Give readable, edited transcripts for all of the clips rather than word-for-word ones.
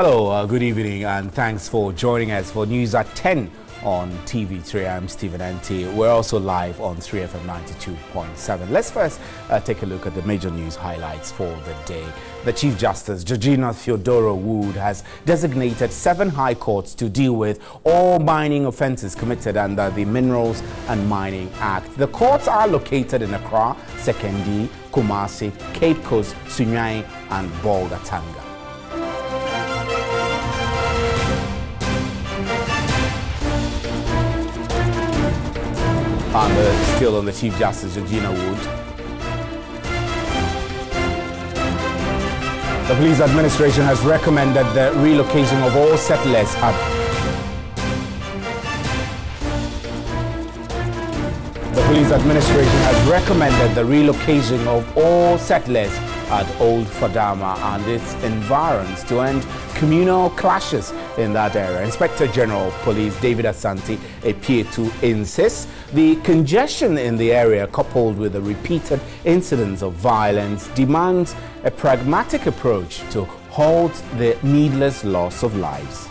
Hello, good evening, and thanks for joining us for News at 10 on TV3. I'm Stephen Nt. We're also live on 3FM 92.7. Let's first take a look at the major news highlights for the day. The Chief Justice, Georgina Theodora Wood, has designated 7 high courts to deal with all mining offences committed under the Minerals and Mining Act. The courts are located in Accra, Sekondi, Kumasi, Cape Coast, Sunyani, and Bolgatanga. And still on the Chief Justice, Georgina Wood. The police administration has recommended the relocation of all settlers at Old Fadama and its environs to end communal clashes in that area. Inspector General of Police David Asante Epietu insists the congestion in the area, coupled with the repeated incidents of violence, demands a pragmatic approach to halt the needless loss of lives.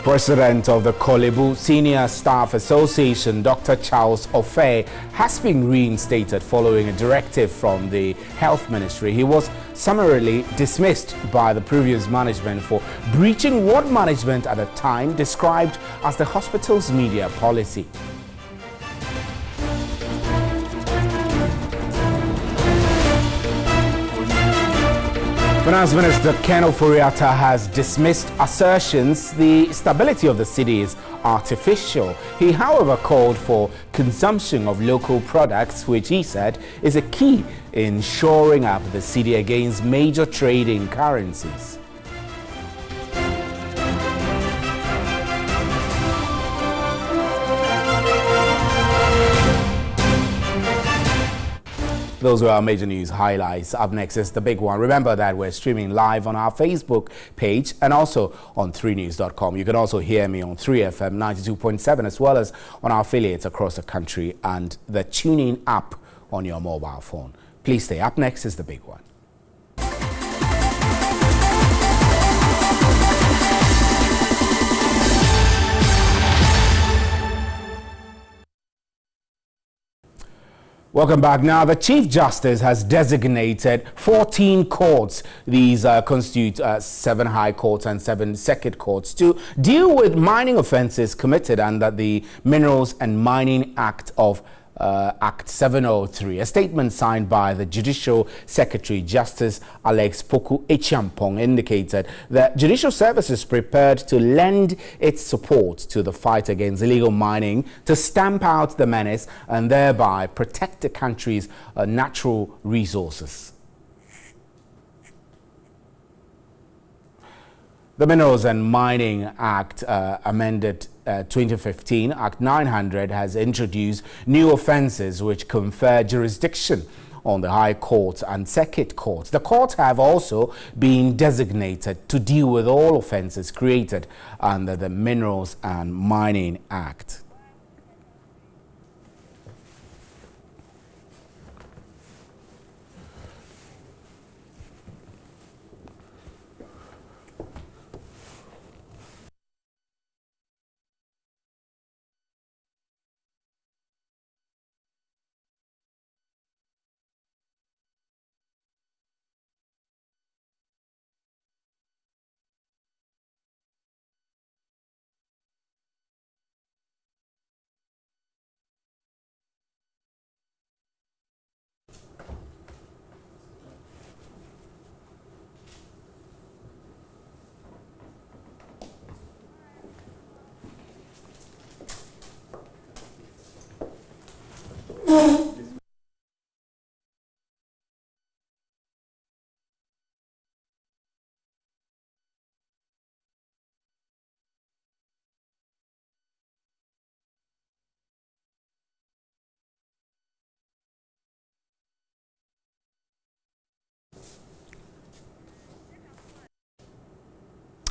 President of the Kolebu Senior Staff Association, Dr. Charles Ofe, has been reinstated following a directive from the Health Ministry. He was summarily dismissed by the previous management for breaching what management at the time described as the hospital's media policy. Finance Minister Ken Ofori-Atta has dismissed assertions the stability of the city is artificial. He, however, called for consumption of local products, which he said is a key in shoring up the city against major trading currencies. Those were our major news highlights. Up next is the big one. Remember that we're streaming live on our Facebook page and also on 3news.com. You can also hear me on 3FM 92.7 as well as on our affiliates across the country and the TuneIn app on your mobile phone. Please stay. Up next is the big one. Welcome back. Now, the Chief Justice has designated 14 courts. These constitute 7 high courts and 7 circuit courts to deal with mining offences committed under the Minerals and Mining Act of Act 703. A statement signed by the Judicial Secretary, Justice Alex Poku Echiampong, indicated that Judicial Service is prepared to lend its support to the fight against illegal mining to stamp out the menace and thereby protect the country's natural resources. The Minerals and Mining Act amended 2015, Act 900, has introduced new offences which confer jurisdiction on the High Court and Circuit Courts. The courts have also been designated to deal with all offences created under the Minerals and Mining Act.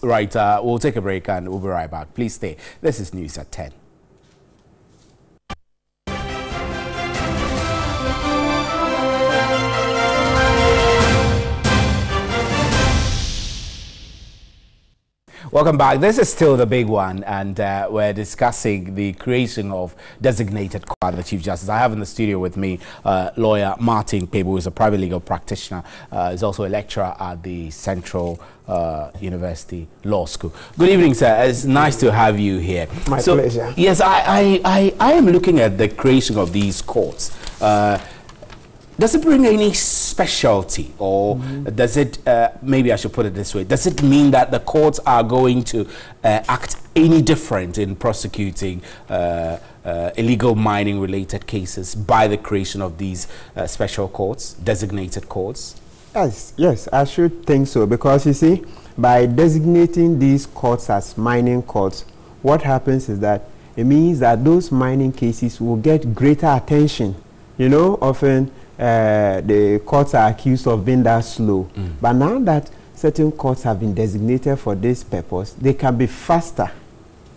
Right, we'll take a break and we'll be right back. Please stay. This is News at 10. Welcome back. This is still the big one, and we're discussing the creation of designated court, the Chief Justice. I have in the studio with me lawyer Martin Kpebu, who is a private legal practitioner. He's also a lecturer at the Central University Law School. Good evening, sir. It's nice to have you here. My pleasure. Yes, I am looking at the creation of these courts. Does it bring any specialty, or does it, maybe I should put it this way, does it mean that the courts are going to act any different in prosecuting illegal mining related cases by the creation of these special courts, designated courts? Yes, I should think so, because you see, by designating these courts as mining courts, what happens is that it means that those mining cases will get greater attention. You know, often the courts are accused of being that slow. But now that certain courts have been designated for this purpose, they can be faster.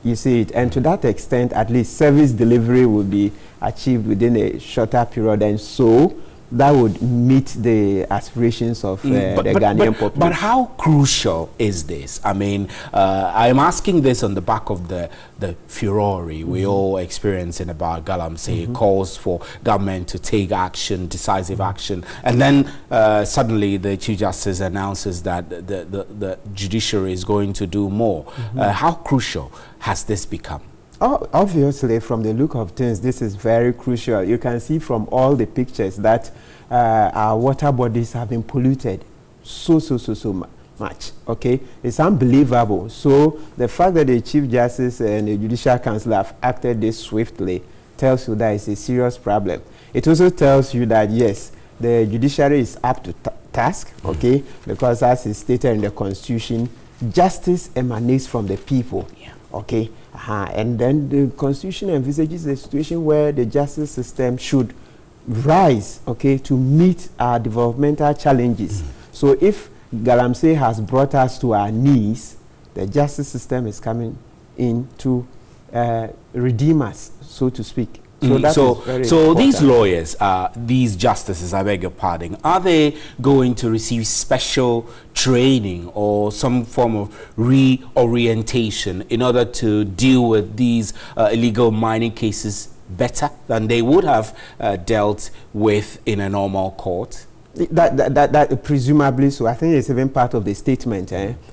You see it. And to that extent, at least service delivery will be achieved within a shorter period. And so that would meet the aspirations of the Ghanaian population. But how crucial is this? I mean, I'm asking this on the back of the furore we all experience in about Galamsey, calls for government to take action, decisive action, and then suddenly the Chief Justice announces that the judiciary is going to do more. How crucial has this become? Oh, obviously, from the look of things, this is very crucial. You can see from all the pictures that our water bodies have been polluted so much. Okay, it's unbelievable. So the fact that the Chief Justice and the Judicial Council have acted this swiftly tells you that it's a serious problem. It also tells you that yes, the judiciary is up to task. Okay, because as is stated in the Constitution, justice emanates from the people. Yeah. Okay. And then the Constitution envisages a situation where the justice system should rise, okay, to meet our developmental challenges. So if Galamsey has brought us to our knees, the justice system is coming in to redeem us, so to speak. So these lawyers, these justices, I beg your pardon, are they going to receive special training or some form of reorientation in order to deal with these illegal mining cases better than they would have dealt with in a normal court? That presumably so. I think it's even part of the statement.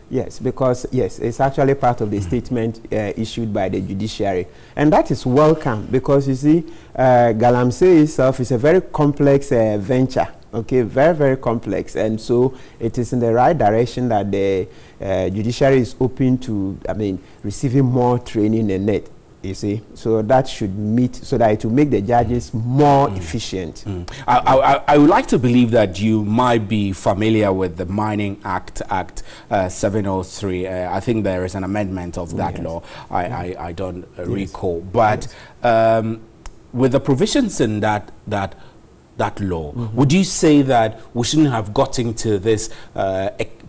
Yes, because yes, it's actually part of the statement issued by the judiciary, and that is welcome, because you see, Galamsey itself is a very complex venture. Okay, very complex, and so it is in the right direction that the judiciary is open to, I mean, receiving more training in it. You see, so that should meet, so that it will make the judges more efficient. I would like to believe that you might be familiar with the Mining Act 703. I think there is an amendment of that law. I don't recall, but with the provisions in that law, would you say that we shouldn't have gotten to this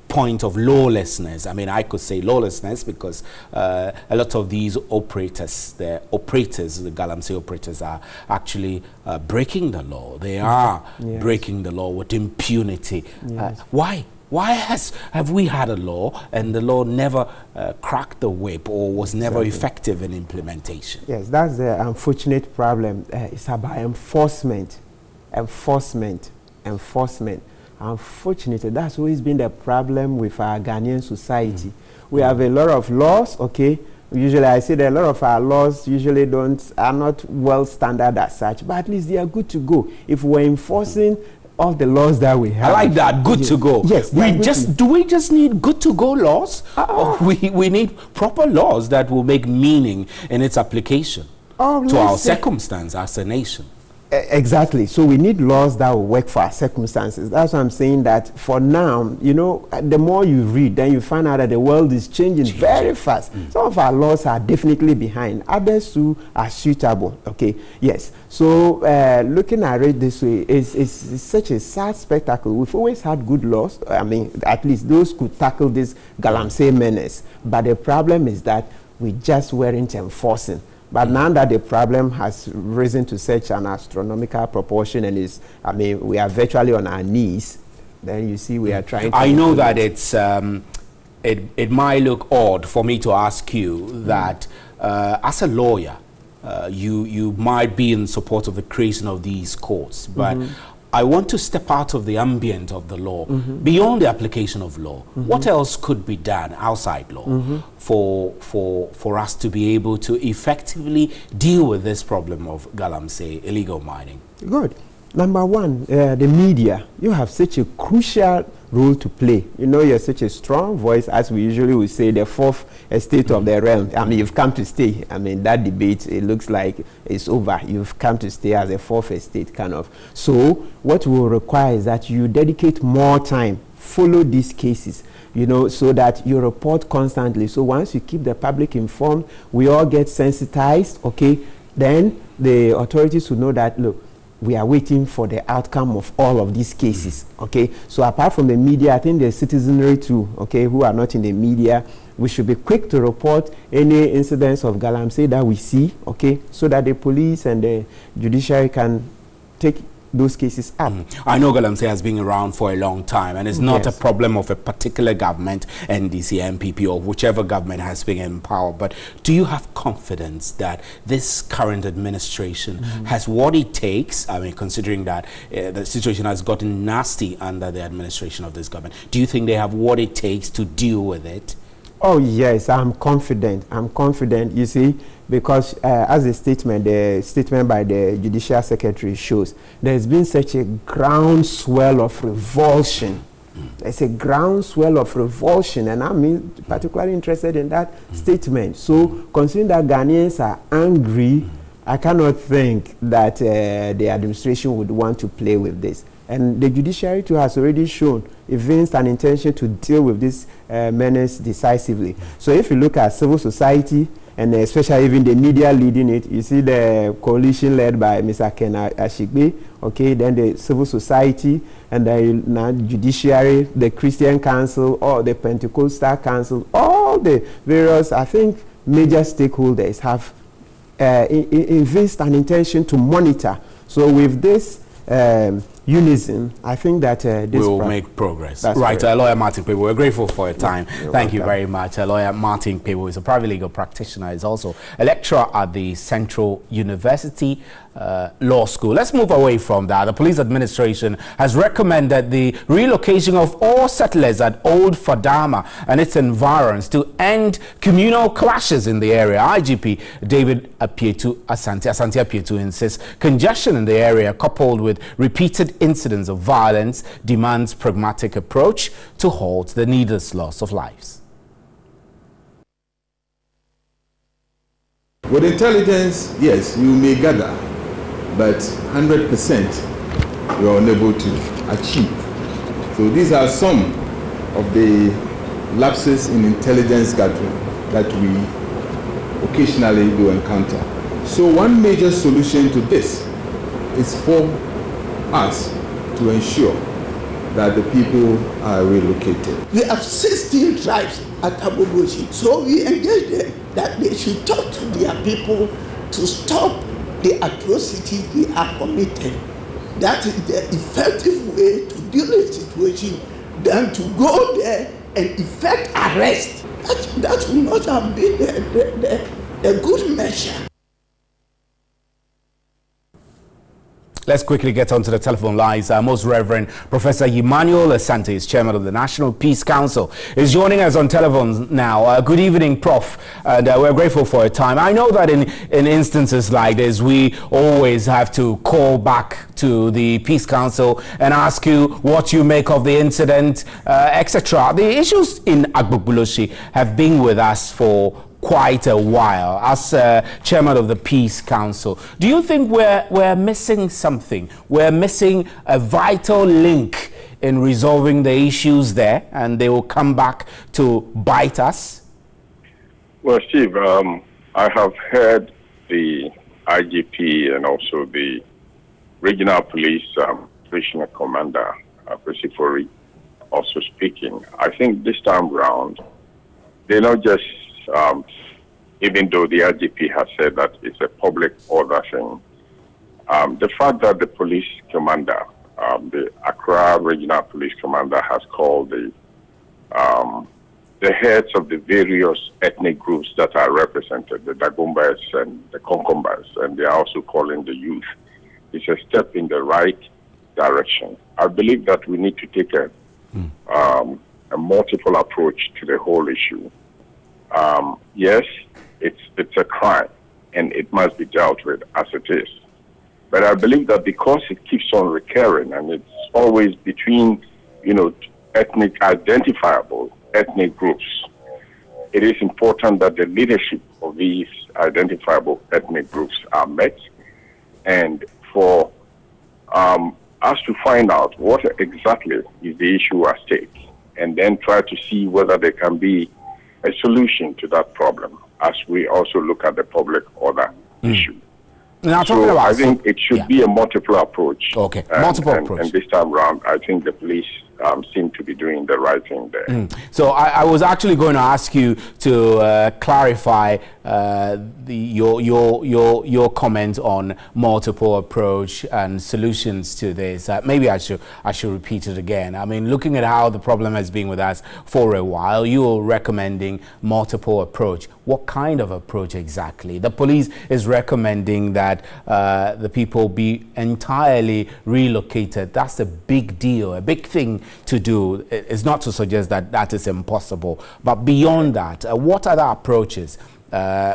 point of lawlessness? I mean, I could say lawlessness because a lot of these operators, the Galamsey operators, are actually breaking the law. They are breaking the law with impunity. Why? Why have we had a law and the law never cracked the whip or was never effective in implementation? Yes, that's the unfortunate problem. It's about enforcement. Unfortunately, that's always been the problem with our Ghanaian society. We have a lot of laws, okay? Usually I say that a lot of our laws usually are not well standard as such, but at least they are good to go. If we're enforcing all the laws that we have. I like that, good to go. Yes. Do we just need good to go laws? Or we need proper laws that will make meaning in its application to our circumstance as a nation? Exactly. So we need laws that will work for our circumstances. That's why I'm saying that for now, you know, the more you read, then you find out that the world is changing very fast. Some of our laws are definitely behind. Others too are suitable. Okay. Yes. So looking at it this way is such a sad spectacle. We've always had good laws. I mean, at least those could tackle this Galamsey menace. But the problem is that we just weren't enforcing. But now that the problem has risen to such an astronomical proportion and is, I mean, we are virtually on our knees, then you see we are trying to... I know that it's, it might look odd for me to ask you that as a lawyer, you might be in support of the creation of these courts, but I want to step out of the ambient of the law, beyond the application of law. What else could be done outside law for us to be able to effectively deal with this problem of Galamsey illegal mining? Good. Number one, the media. You have such a crucial role to play. You know, you're such a strong voice, as we usually would say, the fourth estate of the realm. I mean, you've come to stay. I mean, that debate, it looks like it's over. You've come to stay as a fourth estate, kind of. So what we'll require is that you dedicate more time, follow these cases, you know, so that you report constantly. So once you keep the public informed, we all get sensitized, okay, then the authorities will know that, look, we are waiting for the outcome of all of these cases, okay? So apart from the media, I think the citizenry too, okay, who are not in the media, we should be quick to report any incidents of Galamsey that we see, okay, so that the police and the judiciary can take those cases up. I know Galamsey has been around for a long time, and it's not a problem of a particular government, NDC, MPP, or whichever government has been in power. But do you have confidence that this current administration has what it takes? I mean, considering that the situation has gotten nasty under the administration of this government, do you think they have what it takes to deal with it? Oh, yes, I'm confident. I'm confident, you see, because as the statement by the Judicial Secretary shows, there's been such a groundswell of revulsion. There's a groundswell of revulsion, and I'm particularly interested in that statement. So, considering that Ghanaians are angry, I cannot think that the administration would want to play with this. And the judiciary too has already shown, evinced an intention to deal with this menace decisively. So if you look at civil society, and especially even the media leading it, you see the coalition led by Mr. Ken Ashigbe, okay, then the civil society, and the judiciary, the Christian Council, or the Pentecostal Council, all the various, I think, major stakeholders have evinced an intention to monitor. So with this unison, I think that this will make progress. That's right, Lawyer Martin Kpebu, we're grateful for your time. Thank you very much. Lawyer Martin Kpebu is a private legal practitioner. He's also a lecturer at the Central University Law School. Let's move away from that. The police administration has recommended the relocation of all settlers at Old Fadama and its environs to end communal clashes in the area. IGP David Asante Apietu insists congestion in the area, coupled with repeated incidents of violence, demands pragmatic approach to halt the needless loss of lives. With intelligence, yes, you may gather, but 100% you are unable to achieve. So these are some of the lapses in intelligence gathering that we occasionally do encounter. So one major solution to this is for us to ensure that the people are relocated. We have 16 tribes at Aboboshi, so we engage them that they should talk to their people to stop the atrocities they are committing. That is the effective way to deal with the situation than to go there and effect arrest. That would not have been a good measure. Let's quickly get onto the telephone lines. Most Reverend Professor Emmanuel Asante is chairman of the National Peace Council. Is joining us on telephone now. Good evening, Prof. And we're grateful for your time. I know that in instances like this, we always have to call back to the Peace Council and ask you what you make of the incident, etc. The issues in Agbogbloshie have been with us for quite a while as chairman of the Peace Council. Do you think we're missing something? We're missing a vital link in resolving the issues there, and they will come back to bite us? Well, Steve, I have heard the IGP and also the regional police operational commander, Pesifori, also speaking. I think this time round, they're not just, even though the IGP has said that it's a public order thing, the fact that the police commander, the Accra Regional Police Commander, has called the heads of the various ethnic groups that are represented, the Dagumbas and the Konkombas, and they are also calling the youth. It's a step in the right direction. I believe that we need to take a multiple approach to the whole issue. Yes, it's a crime, and it must be dealt with as it is. But I believe that because it keeps on recurring, and it's always between, ethnic identifiable ethnic groups, it is important that the leadership of these identifiable ethnic groups are met, and for us to find out what exactly is the issue at stake, and then try to see whether there can be a solution to that problem as we also look at the public order issue. Now, so I think it should be a multiple approach. Okay, multiple approach. And this time around, I think the police seem to be doing the right thing there. So I was actually going to ask you to clarify your comment on multiple approach and solutions to this. Maybe I should repeat it again. I mean, looking at how the problem has been with us for a while, you are recommending multiple approach. What kind of approach exactly? The police is recommending that the people be entirely relocated. That's a big deal, a big thing to do. It's not to suggest that that is impossible, but beyond that, what other approaches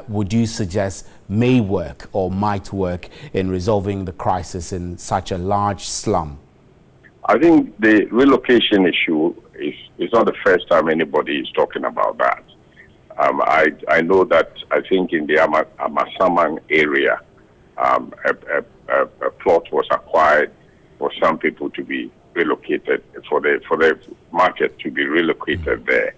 would you suggest may work or might work in resolving the crisis in such a large slum? I think the relocation issue is not the first time anybody is talking about that. I know that I think in the Amasaman area, a plot was acquired for some people to be relocated, for the market to be relocated there.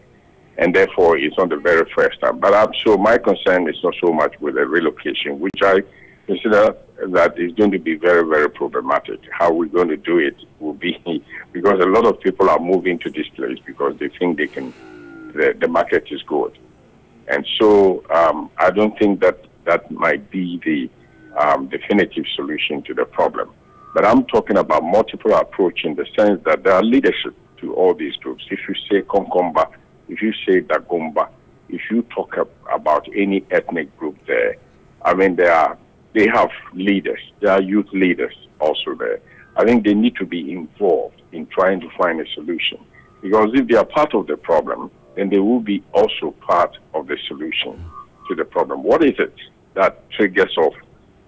And therefore, it's not the very first time. But so my concern is not so much with the relocation, which I consider that is going to be very, very problematic. How we're going to do it will be because a lot of people are moving to this place because they think they can. The market is good, and so I don't think that might be the definitive solution to the problem. But I'm talking about multiple approach in the sense that there are leadership to all these groups. If you say Konkomba, if you say Dagumba, if you talk about any ethnic group there, I mean, they have leaders. There are youth leaders also there. I think they need to be involved in trying to find a solution. Because if they are part of the problem, then they will be also part of the solution to the problem. What is it that triggers off,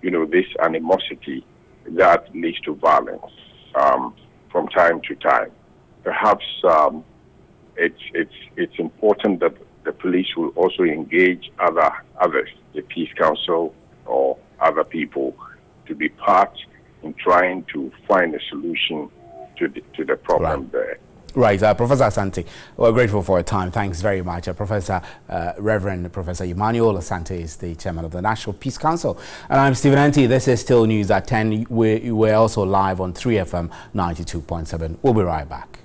this animosity that leads to violence from time to time? Perhaps it's important that the police will also engage others, the Peace Council or other people, to be part in trying to find a solution to the problem there. Right, Professor Asante, we're grateful for your time. Thanks very much. Reverend Professor Emmanuel Asante is the chairman of the National Peace Council. And I'm Stephen Anti. This is Still News at 10. We're also live on 3FM 92.7. We'll be right back.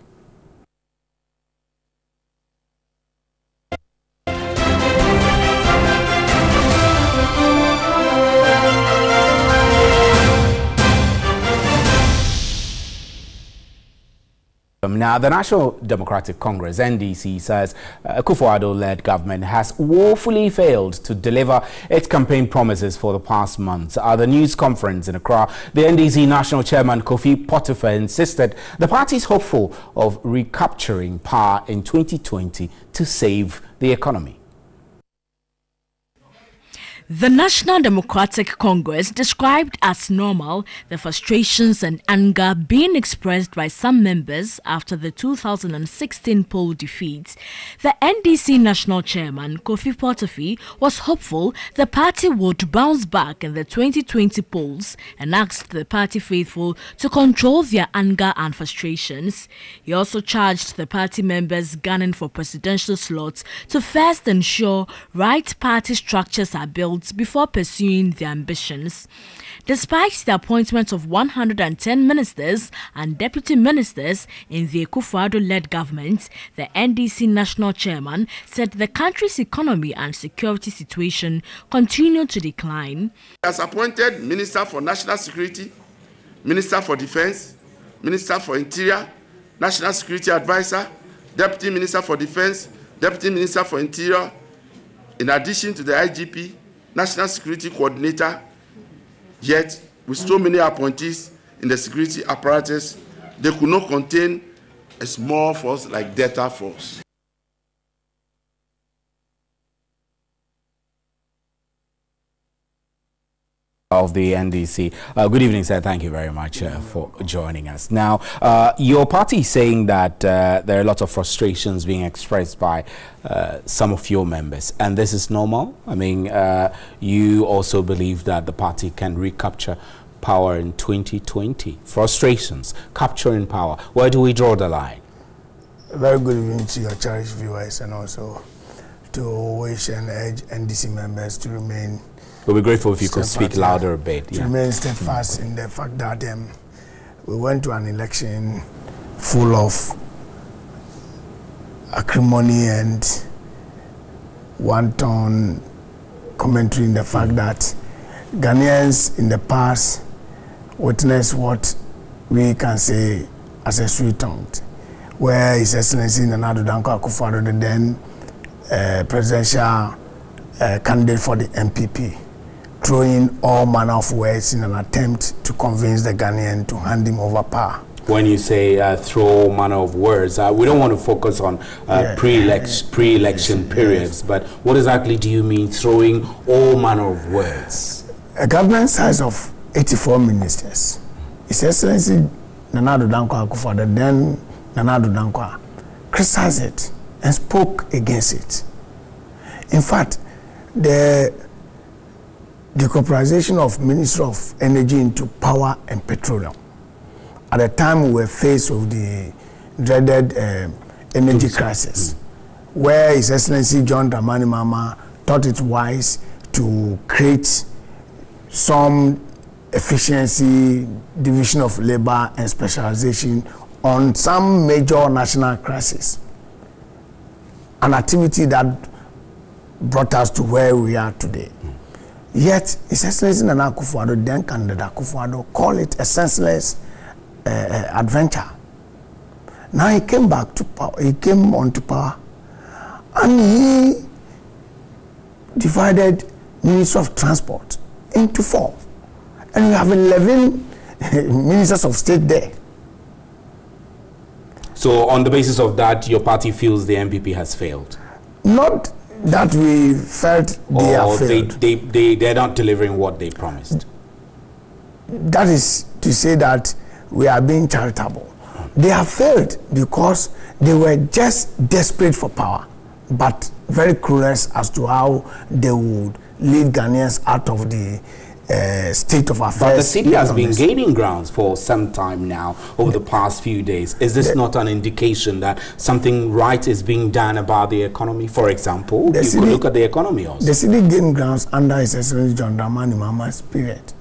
Now, the National Democratic Congress, NDC, says Akufo-Addo-led government has woefully failed to deliver its campaign promises for the past months. At the news conference in Accra, the NDC National Chairman Kofi Pottifer insisted the party is hopeful of recapturing power in 2020 to save the economy. The National Democratic Congress described as normal the frustrations and anger being expressed by some members after the 2016 poll defeat. The NDC National Chairman, Kofi Portafi, was hopeful the party would bounce back in the 2020 polls and asked the party faithful to control their anger and frustrations. He also charged the party members gunning for presidential slots to first ensure right party structures are built before pursuing their ambitions. Despite the appointment of 110 ministers and deputy ministers in the Akufo-Addo-led government, the NDC national chairman said the country's economy and security situation continued to decline. He has appointed Minister for National Security, Minister for Defense, Minister for Interior, National Security Advisor, Deputy Minister for Defense, Deputy Minister for Interior, in addition to the IGP, National Security Coordinator, yet with so many appointees in the security apparatus, they could not contain a small force like Delta Force. Of the NDC. Good evening, sir. Thank you very much for joining us. Now, your party is saying that there are a lot of frustrations being expressed by some of your members, and this is normal. I mean, you also believe that the party can recapture power in 2020. Frustrations, capturing power. Where do we draw the line? Very good evening to your cherished viewers, and also to wish and urge NDC members to remain. We'll be grateful if you could speak louder a bit. To remain steadfast in the fact that we went to an election full of acrimony and wanton commentary in the fact that Ghanaians in the past witnessed what we can say as a sweet-tongued, where His Excellency Nana Addo Dankwa Akufo-Addo, the then presidential candidate for the MPP, throwing all manner of words in an attempt to convince the Ghanaian to hand him over power. When you say throw all manner of words, we don't want to focus on pre-election periods, but what exactly do you mean throwing all manner of words? A government size of 84 ministers. His Excellency Nana Addo Dankwa Akufo-Addo, then Nana Addo Dankwa, criticized it and spoke against it. In fact, the decorporation of Ministry of Energy into Power and Petroleum. At the time we were faced with the dreaded energy crisis, where His Excellency John Dramani Mahama thought it wise to create some efficiency, division of labor and specialization on some major national crisis. An activity that brought us to where we are today. Yet, His Excellency Nana Akufo-Addo, then candidate Akufo-Addo, called it a senseless adventure. Now he came back to power, he came onto power, and he divided Ministry of Transport into 4. And we have 11 ministers of state there. So on the basis of that, your party feels the MPP has failed? Not that we felt they have failed. They're not delivering what they promised. That is to say that we are being charitable. They have failed because they were just desperate for power, but very clueless as to how they would lead Ghanaians out of the state of affairs. But the city has been gaining grounds for some time now over the past few days. Is this not an indication that something right is being done about the economy? For example, you could look at the economy also. The city gained grounds under His Excellency John Dramani Mahama's period.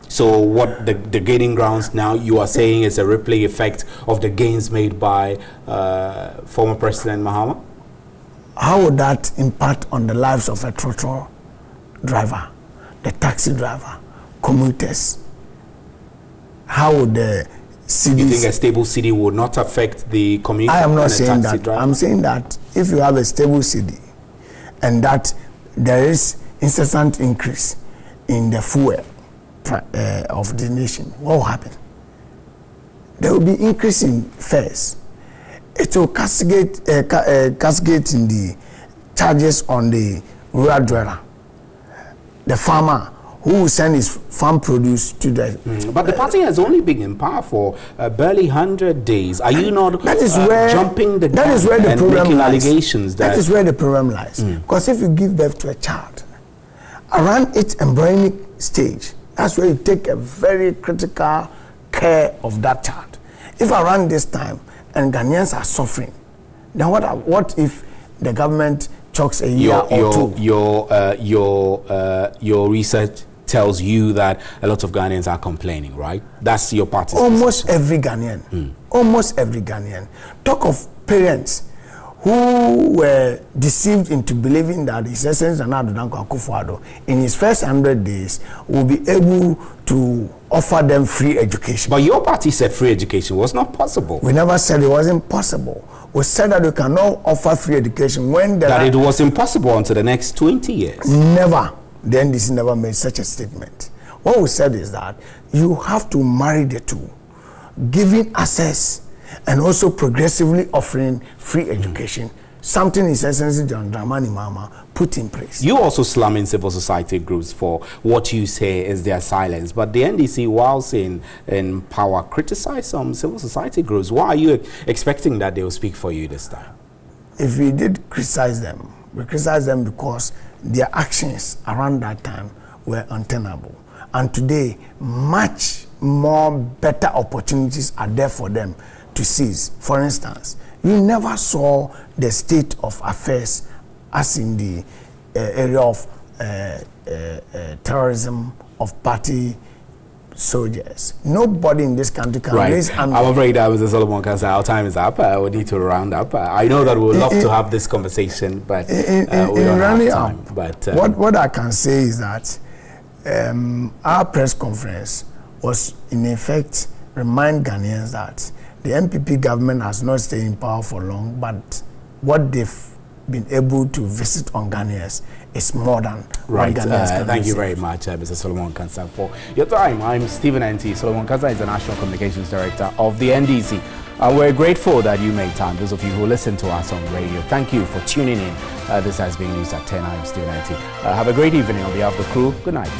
So what the gaining grounds now, you are saying, is a replay effect of the gains made by former President Mahama? How would that impact on the lives of a trotro driver, the taxi driver, commuters? How would the cities... You think a stable city would not affect the commuter? I am not saying that. Driver? I'm saying that if you have a stable city and that there is incessant increase in the fuel of the nation, what will happen? There will be increase in fares. It will cascade in the charges on the rural dweller. the farmer who will send his farm produce to the... But the party has only been in power for barely 100 days. Are you not jumping the gun and making allegations? That is where the problem lies. Because if you give birth to a child, around its embryonic stage, that's where you take a very critical care of that child. If around this time and Ghanaians are suffering, then what if the government chokes a year or two? Your research tells you that a lot of Ghanaians are complaining, right? That's your party's almost every Ghanaian. Almost every Ghanaian. Talk of parents who were deceived into believing that His Excellency Nana Addo Dankwa Akufo-Addo in his first 100 days will be able to offer them free education. But your party said free education was not possible. We never said it wasn't possible. We said that we cannot offer free education when that it was impossible until the next 20 years. Never. The NDC never made such a statement. What we said is that you have to marry the two, giving access and also progressively offering free education, something His Excellency John Dramani Mahama put in place. You also slamming civil society groups for what you say is their silence, but the NDC, whilst in power, criticize some civil society groups. Why are you expecting that they will speak for you this time? If we did criticize them, we criticize them because their actions around that time were untenable. And today, much more better opportunities are there for them to seize. For instance, you never saw the state of affairs as in the area of terrorism, of party soldiers. Nobody in this country can raise... I'm afraid that Mr. Solomon Kansah, our time is up. We need to round up. I know that we would love to have this conversation, but we don't have time. But what I can say is that our press conference was in effect remind Ghanaians that the MPP government has not stayed in power for long, but what they've been able to visit on Ghanaians is more than what Ghanaians can Thank you very much, Mr. Solomon Kansah, for your time. I'm Stephen N.T. Solomon Kansah is the National Communications Director of the NDC. We're grateful that you made time. Those of you who listen to us on radio, thank you for tuning in. This has been News at 10. I'm Stephen N.T. Have a great evening on behalf of the crew. Good night.